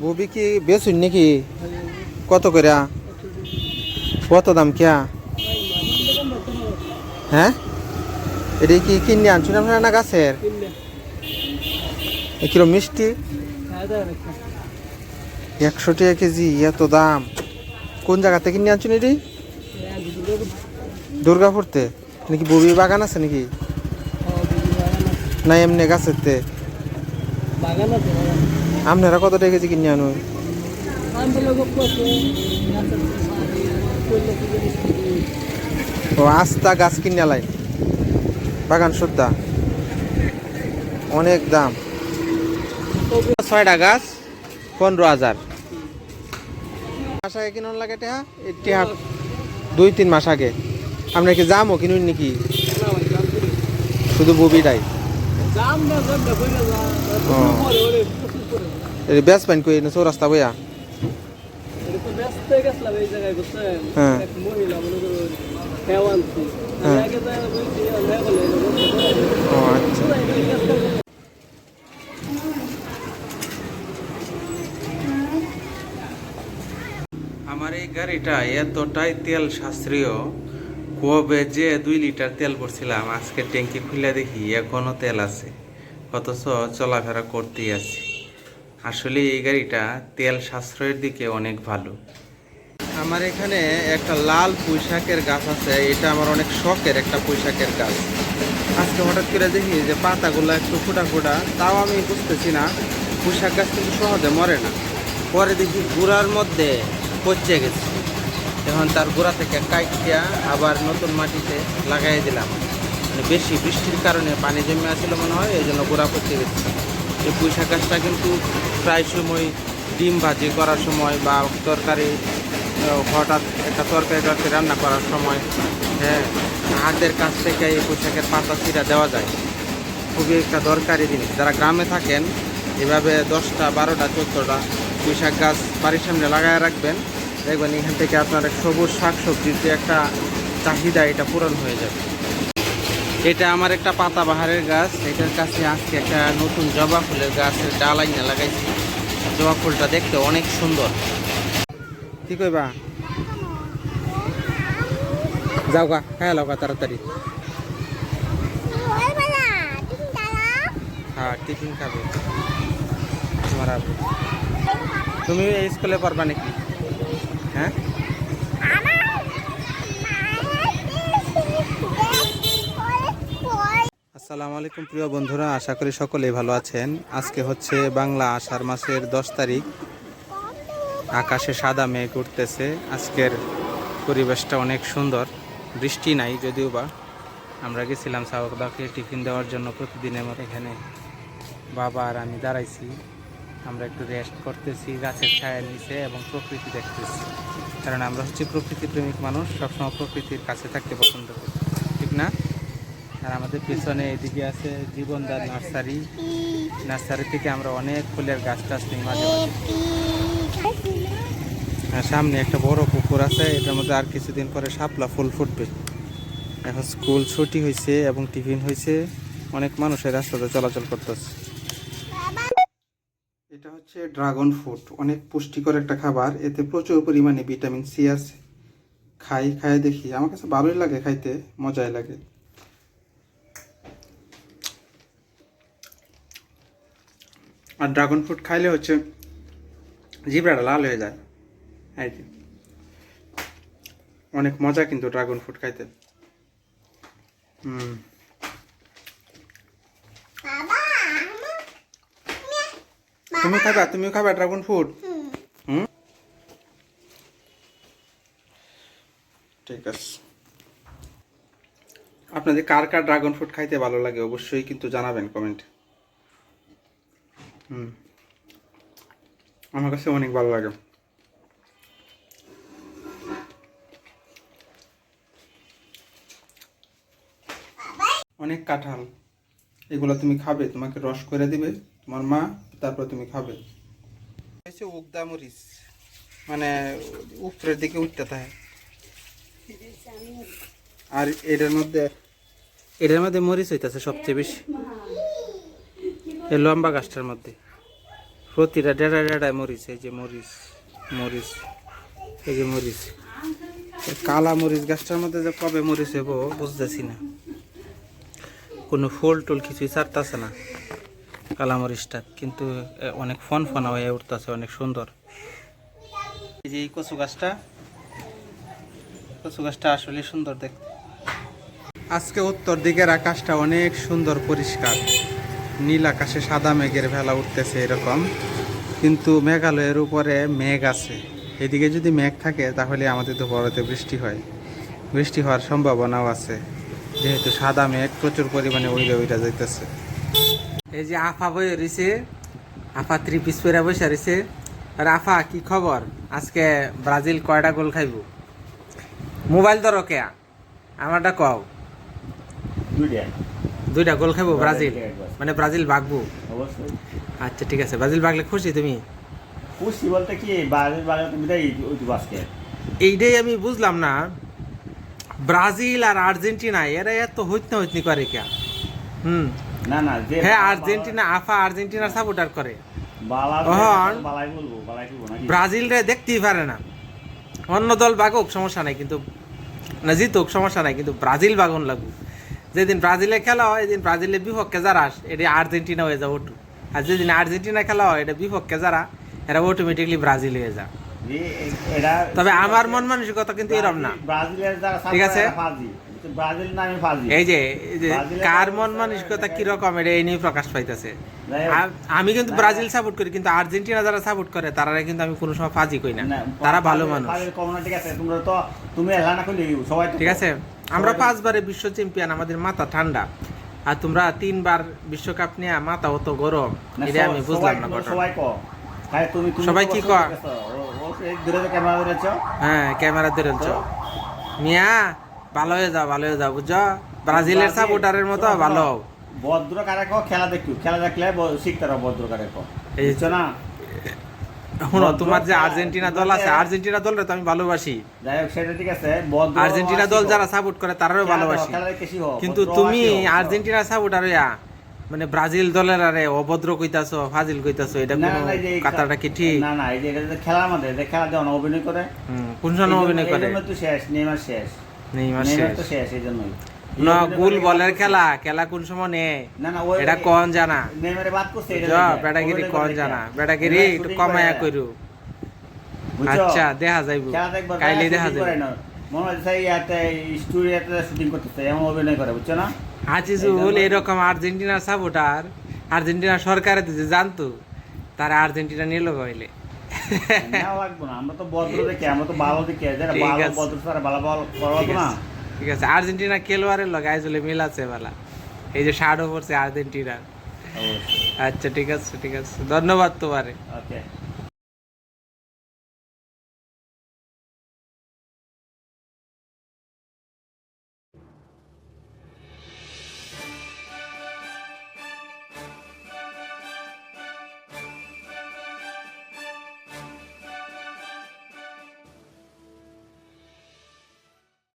ববি কি বেচুন নাকি? কত করে? কত দাম কিয়া? হ্যাঁ, এটা কি কিনে আনছুন আপনারা না গাছের? কিলো মিষ্টি 100 টাকা কেজি, এত দাম? কোন জায়গাতে কিনে আনছুন এটি? দুর্গাপুরতে নাকি? ববি বাগান আছে নাকি? না এমনি গাছের তে? আপনারা কত টাকা কেজি কিনে আনুন? ও আস্তা গাছ কিনে লাই, বাগান সুদ্ধা? অনেক দাম। 6টা গাছ 15,000। মাস আগে কিনুন লাগে টেহা? 2-3 মাস আগে। আপনার কি জামও কিনুন নাকি? শুধু ববিটাই? বেশ পাইন কই না চৌরাস্তা বইয়া? হ্যাঁ ও আচ্ছা। আমার এই গাড়িটা এতটাই তেল সাশ্রয়, কবে যে 2 লিটার তেল ভরছিলাম, আজকে ট্যাঙ্কি খুলে দেখি এখনো তেল আছে, অথচ চলাফেরা করতেই আছি। আসলে এই গাড়িটা তেল সাশ্রয়ের দিকে অনেক ভালো। আমার এখানে একটা লাল পুঁইশাকের গাছ আছে, এটা আমার অনেক শখের একটা পুঁইশাকের গাছ। আজকে হঠাৎ করে দেখি যে পাতাগুলো একটু ফোটা ফোটা, তাও আমি বুঝতেছি না। পুঁইশাক গাছ কিন্তু সহজে মরে না। পরে দেখি গুঁড়ার মধ্যে পচে গেছে, এখন তার গোড়া থেকে কাটিয়া আবার নতুন মাটিতে লাগাই দিলাম। মানে বেশি বৃষ্টির কারণে পানি জমে আসছিল মনে হয়, এই জন্য গোড়া পচে গেছে। এই পুঁইশাক গাছটা কিন্তু প্রায় সময় ডিম ভাজি করার সময় বা তরকারি, হঠাৎ একটা তরকারি রান্না করার সময়, হ্যাঁ, হাতের কাছ থেকে এই পুঁইশাকের পাতা ছিঁড়া দেওয়া যায়। খুবই একটা দরকারি জিনিস। যারা গ্রামে থাকেন এভাবে 10টা 12টা 14টা পুঁইশাক গাছ বাড়ির সামনে লাগায় রাখবেন, দেখবেন এখান থেকে আপনার সবুজ শাকসবজির যে একটা চাহিদা, এটা পূরণ হয়ে যাবে। এটা আমার একটা পাতাবাহারের গাছ, এটার কাছে আজকে একটা নতুন জবা ফুলের গাছের ডাল আইনা লাগাইছি। জবা ফুলটা দেখতে অনেক সুন্দর। কি কইবা? যাও গা, খায় লাও গা তাড়াতাড়ি। হ্যাঁ, টিফিন খাবে তোমার আবু। তুমি এই স্কুলে পড়বা নাকি? হ্যাঁ, আসসালামু আলাইকুম প্রিয় বন্ধুরা, আশা করি সকলেই ভালো আছেন। আজকে হচ্ছে বাংলা আষাঢ় মাসের 10 তারিখ। আকাশে সাদা মেঘ উঠতেছে। আজকের পরিবেশটা অনেক সুন্দর, বৃষ্টি নাই যদিও বা। আমরা গেছিলাম সাওদাকে টিফিন দেওয়ার জন্য। প্রতিদিনের মতো এখানে বাবা আর আমি দাঁড়াইছি, আমরা একটু রেস্ট করতেছি গাছের ছায়ার নিচে এবং প্রকৃতি দেখতেছি। কারণ আমরা হচ্ছে প্রকৃতি প্রেমিক মানুষ, সবসময় প্রকৃতির কাছে থাকতে পছন্দ করি, ঠিক না? আর আমাদের পেছনে এদিকে আছে জীবনদার নার্সারি। নার্সারি থেকে আমরা অনেক ফুলের গাছ টাছ নিই মাঝে মাঝে। আর সামনে একটা বড় পুকুর আছে, এটার মধ্যে আর কিছুদিন পরে শাপলা ফুল ফুটবে। এখন স্কুল ছুটি হয়েছে এবং টিফিন হয়েছে, অনেক মানুষের রাস্তাতে চলাচল করতেছে। এটা হচ্ছে ড্রাগন ফ্রুট, অনেক পুষ্টিকর একটা খাবার, এতে প্রচুর পরিমাণে ভিটামিন সি আছে। খাই দেখি, আমার কাছে ভালোই লাগে, খাইতে মজাই লাগে। আর ড্রাগন ফ্রুট খাইলে হচ্ছে জিহ্বাটা লাল হয়ে যায় আর কি। অনেক মজা কিন্তু ড্রাগন ফ্রুট খাইতে। তুমিও খাবা ড্রাগন ফ্রুট? ঠিক আছে। আপনাদের কার কার ড্রাগন ফ্রুট খাইতে ভালো লাগে অবশ্যই কিন্তু জানাবেন কমেন্টে। আমার কাছে অনেক ভালো লাগে। অনেক কাঁঠাল, এগুলো তুমি খাবে, তোমাকে রস করে দিবে তোমার মা, তারপর তুমি খাবে। উগদা মরিচ, মানে উপরের দিকে উঠতে থাকে। আর এটার মধ্যে মরিচ হইতেছে সবচেয়ে বেশি, এই লম্বা গাছটার মধ্যে। প্রতিটা ডেড়ায় মরিচ, এই যে মরিচ মরিচ, এই যে মরিচ। কালা মরিচ গাছটার মধ্যে যে কবে মরিচ হইব বুঝতেছি না, কোনো ফুল টুল কিছুই ছাড়তেছে না কালা মরিচটা, কিন্তু অনেক ফনা হয়ে উঠতেছে, অনেক সুন্দর। এই যে এই কচু গাছটা আসলে সুন্দর দেখতে। আজকে উত্তর দিকের আকাশটা অনেক সুন্দর পরিষ্কার, নীল আকাশে সাদা মেঘের ভেলা উঠতেছে এরকম, কিন্তু মেঘালয়ের উপরে মেঘ আছে। এদিকে যদি মেঘ থাকে তাহলে আমাদের দুপুরেতে বৃষ্টি হয়, বৃষ্টি হওয়ার সম্ভাবনাও আছে, যেহেতু সাদা মেঘ প্রচুর পরিমাণে উইরা যাইতেছে। এই যে আফা বই রয়েছে, আফা 3 পিস পরে বসে রয়েছে। আর আফা কি খবর, আজকে ব্রাজিল কয়টা গোল খাইব? মোবাইল ধরো কে, আমারটা কও। দুইটা গোল খাইব ব্রাজিল, মানে ব্রাজিল ভাগবো? অবশ্যই। আচ্ছা ঠিক আছে, ব্রাজিল ভাগলে খুশি তুমি? খুশি বলতে কি, ব্রাজিল তুমি আজকে এইটাই আমি বুঝলাম না, ব্রাজিল আর আর্জেন্টিনা এরা এত হইতনি করে কে? না না, যে হ্যাঁ আর্জেন্টিনা, আফা আর্জেন্টিনার সাপোর্টার করে, ব্রাজিল রে দেখতেই পারে না। অন্য দল বাগুক সমস্যা নাই, কিন্তু না জিতুক সমস্যা নাই, কিন্তু ব্রাজিল বাগুন লাগুক। যেদিন ব্রাজিলে খেলা হয়, এদিন ব্রাজিলের বিপক্ষে যারা এটা আর্জেন্টিনা হয়ে যায় ওটু, আর যেদিন আর্জেন্টিনা খেলা হয় এটা বিপক্ষে যারা, এরা অটোমেটিকলি ব্রাজিল হয়ে যায়। তবে আমার মন মানসিকতা কিন্তু এরকম না, ঠিক আছে? এই যে কার মন মানসিকতা কিরকম এটা এই নিয়ে প্রকাশ পাইতেছে। আমি কিন্তু ব্রাজিল সাপোর্ট করি, কিন্তু আর্জেন্টিনা যারা সাপোর্ট করে তারা কিন্তু আমি কোনো সময় ফাজি কই না, তারা ভালো মানুষ, ঠিক আছে? আমরা 5 বারে বিশ্ব চ্যাম্পিয়ন, আমাদের মাথা ঠান্ডা, আর তোমরা 3 বার বিশ্বকাপ নিয়ে মাথা অত গরম, এটা আমি বুঝলাম না। সবাই কি কয়? হ্যাঁ ক্যামেরা ধরেছ মিয়া, ভালো হয়ে যাও বুঝছো, ব্রাজিলের সাপোর্টারের মতো ভালো হও। ভদ্র কারে খেলা দেখলে শিখতে পারো, ভদ্র কারে বুঝছো না? শুনো, তোমার যে আর্জেন্টিনা দল আছে, আর্জেন্টিনা দলরে তো আমি ভালোবাসি, যাই হোক সেটা ঠিক আছে, আর্জেন্টিনা দল যারা সাপোর্ট করে তারাও ভালোবাসি, কিন্তু তুমি আর্জেন্টিনা সাপোর্টার হইয়া মানে ব্রাজিল দলের আরে অভদ্র কইতাছো, ফাজিল কইতাছো, এটা কোন কথাটা কি ঠিক? না না, এই যে এটা খেলার মধ্যে খেলা দেওয়া অভিনয় করে, কোন সময় অভিনয় করে? তো শেষ, নেইমার শেষ তো শেষ, এই জন্যই না গোল বলের খেলা কোন সময় নেই, এটা কোন জানা? নেইমারে বাদ করছে, এটা বেটাগিরি কোন জানা, বেটাগিরি একটু কমায়া কইরু। আচ্ছা দেখা যাইবো, কাইলে দেখা যাইবো। মনে হচ্ছে ইয়াতে স্টুডিওতে শুটিং করতেছে, এমন অভিনয় করে, বুঝছো না? আজিজুল এরকম আর্জেন্টিনার সাপোর্টার, আর্জেন্টিনা সরকারে যে জানতো, তারা আর্জেন্টিনা নিল কইলে লাগবো না। আমরা তো ভদ্র দেখি, আমরা তো ভালো দেখি, যারা ভালো ভদ্র তারা ভালো করবো না। ঠিক আছে, আর্জেন্টিনা খেলোয়াড়ের লগে আইজলে মিল আছে বালা, এই যে শার্টও পরছে আর্জেন্টিনার। আচ্ছা ঠিক আছে, ধন্যবাদ তোমারে। ওকে।